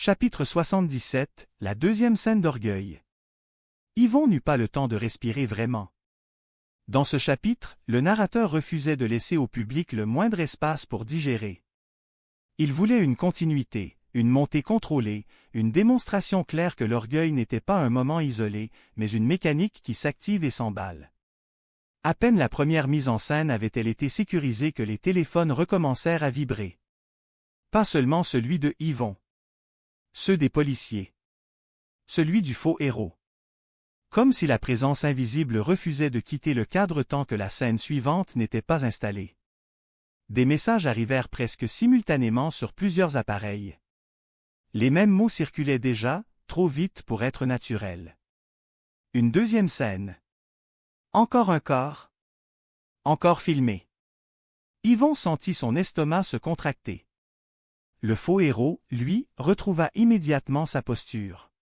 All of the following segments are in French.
Chapitre 77, la deuxième scène d'orgueil. Yvon n'eut pas le temps de respirer vraiment. Dans ce chapitre, le narrateur refusait de laisser au public le moindre espace pour digérer. Il voulait une continuité, une montée contrôlée, une démonstration claire que l'orgueil n'était pas un moment isolé, mais une mécanique qui s'active et s'emballe. À peine la première mise en scène avait-elle été sécurisée que les téléphones recommencèrent à vibrer. Pas seulement celui de Yvon. Ceux des policiers. Celui du faux héros. Comme si la présence invisible refusait de quitter le cadre tant que la scène suivante n'était pas installée. Des messages arrivèrent presque simultanément sur plusieurs appareils. Les mêmes mots circulaient déjà, trop vite pour être naturels. Une deuxième scène. Encore un corps. Encore filmé. Yvon sentit son estomac se contracter. Le faux héros, lui, retrouva immédiatement sa posture.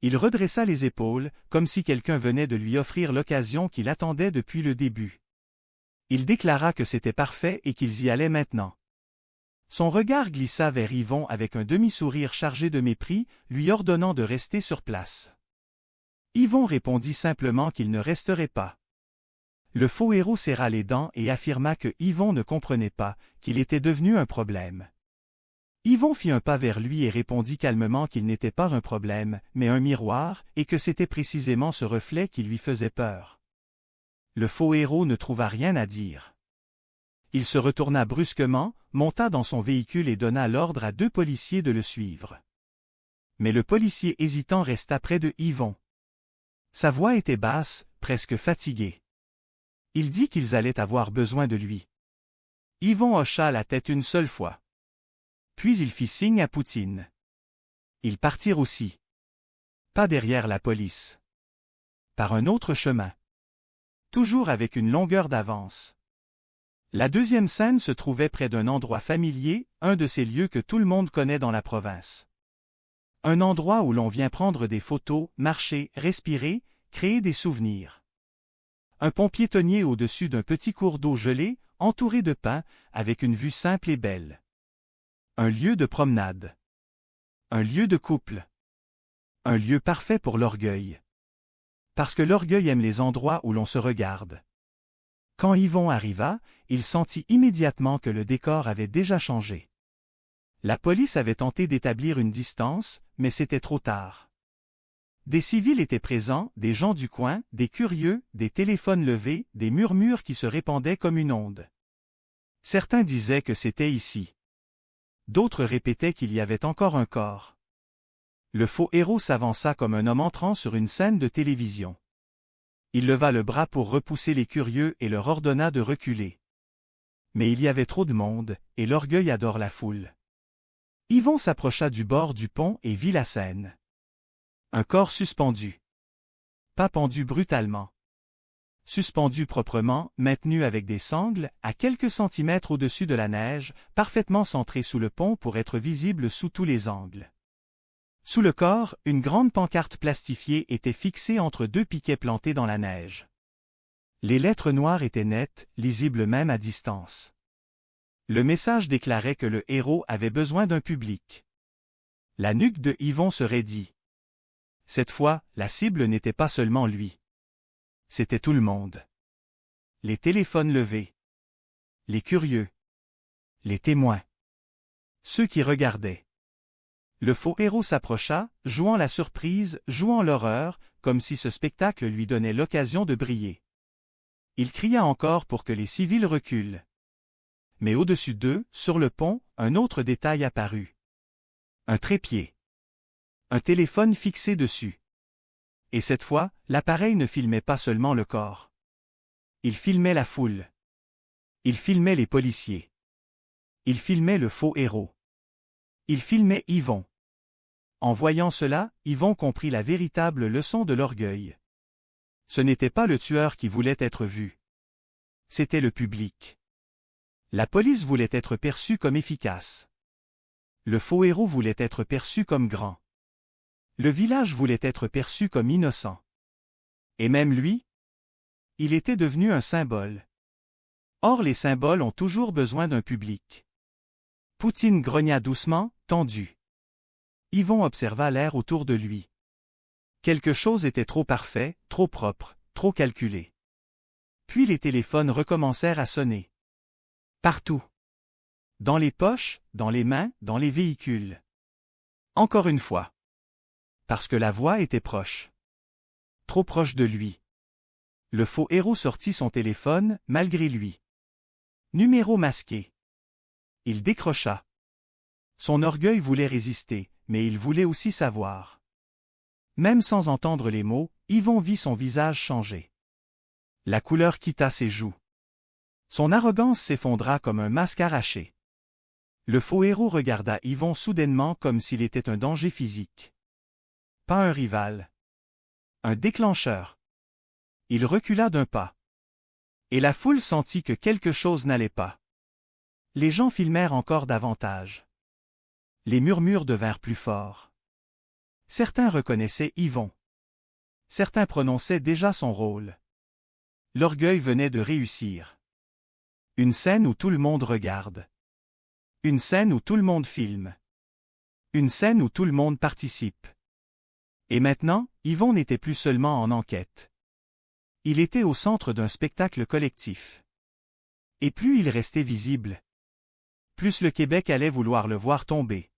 Il redressa les épaules, comme si quelqu'un venait de lui offrir l'occasion qu'il attendait depuis le début. Il déclara que c'était parfait et qu'ils y allaient maintenant. Son regard glissa vers Yvon avec un demi-sourire chargé de mépris, lui ordonnant de rester sur place. Yvon répondit simplement qu'il ne resterait pas. Le faux héros serra les dents et affirma que Yvon ne comprenait pas, qu'il était devenu un problème. Yvon fit un pas vers lui et répondit calmement qu'il n'était pas un problème, mais un miroir, et que c'était précisément ce reflet qui lui faisait peur. Le faux héros ne trouva rien à dire. Il se retourna brusquement, monta dans son véhicule et donna l'ordre à 2 policiers de le suivre. Mais le policier hésitant resta près de Yvon. Sa voix était basse, presque fatiguée. Il dit qu'ils allaient avoir besoin de lui. Yvon hocha la tête une seule fois. Puis il fit signe à Poutine. Ils partirent aussi. Pas derrière la police. Par un autre chemin. Toujours avec une longueur d'avance. La deuxième scène se trouvait près d'un endroit familier, un de ces lieux que tout le monde connaît dans la province. Un endroit où l'on vient prendre des photos, marcher, respirer, créer des souvenirs. Un pont piétonnier au-dessus d'un petit cours d'eau gelé, entouré de pins, avec une vue simple et belle. Un lieu de promenade. Un lieu de couple. Un lieu parfait pour l'orgueil. Parce que l'orgueil aime les endroits où l'on se regarde. Quand Yvon arriva, il sentit immédiatement que le décor avait déjà changé. La police avait tenté d'établir une distance, mais c'était trop tard. Des civils étaient présents, des gens du coin, des curieux, des téléphones levés, des murmures qui se répandaient comme une onde. Certains disaient que c'était ici. D'autres répétaient qu'il y avait encore un corps. Le faux héros s'avança comme un homme entrant sur une scène de télévision. Il leva le bras pour repousser les curieux et leur ordonna de reculer. Mais il y avait trop de monde, et l'orgueil adore la foule. Yvon s'approcha du bord du pont et vit la scène. Un corps suspendu. Pas pendu brutalement. Suspendu proprement, maintenu avec des sangles, à quelques centimètres au-dessus de la neige, parfaitement centré sous le pont pour être visible sous tous les angles. Sous le corps, une grande pancarte plastifiée était fixée entre 2 piquets plantés dans la neige. Les lettres noires étaient nettes, lisibles même à distance. Le message déclarait que le héros avait besoin d'un public. La nuque de Yvon se raidit. Cette fois, la cible n'était pas seulement lui. C'était tout le monde. Les téléphones levés. Les curieux. Les témoins. Ceux qui regardaient. Le faux héros s'approcha, jouant la surprise, jouant l'horreur, comme si ce spectacle lui donnait l'occasion de briller. Il cria encore pour que les civils reculent. Mais au-dessus d'eux, sur le pont, un autre détail apparut. Un trépied. Un téléphone fixé dessus. Et cette fois, l'appareil ne filmait pas seulement le corps. Il filmait la foule. Il filmait les policiers. Il filmait le faux héros. Il filmait Yvon. En voyant cela, Yvon comprit la véritable leçon de l'orgueil. Ce n'était pas le tueur qui voulait être vu. C'était le public. La police voulait être perçue comme efficace. Le faux héros voulait être perçu comme grand. Le village voulait être perçu comme innocent. Et même lui? Il était devenu un symbole. Or les symboles ont toujours besoin d'un public. Poutine grogna doucement, tendu. Yvon observa l'air autour de lui. Quelque chose était trop parfait, trop propre, trop calculé. Puis les téléphones recommencèrent à sonner. Partout. Dans les poches, dans les mains, dans les véhicules. Encore une fois. Parce que la voix était proche. Trop proche de lui. Le faux héros sortit son téléphone, malgré lui. Numéro masqué. Il décrocha. Son orgueil voulait résister, mais il voulait aussi savoir. Même sans entendre les mots, Yvon vit son visage changer. La couleur quitta ses joues. Son arrogance s'effondra comme un masque arraché. Le faux héros regarda Yvon soudainement comme s'il était un danger physique. Pas un rival. Un déclencheur. Il recula d'un pas. Et la foule sentit que quelque chose n'allait pas. Les gens filmèrent encore davantage. Les murmures devinrent plus forts. Certains reconnaissaient Yvon. Certains prononçaient déjà son rôle. L'orgueil venait de réussir. Une scène où tout le monde regarde. Une scène où tout le monde filme. Une scène où tout le monde participe. Et maintenant, Yvon n'était plus seulement en enquête. Il était au centre d'un spectacle collectif. Et plus il restait visible, plus le Québec allait vouloir le voir tomber.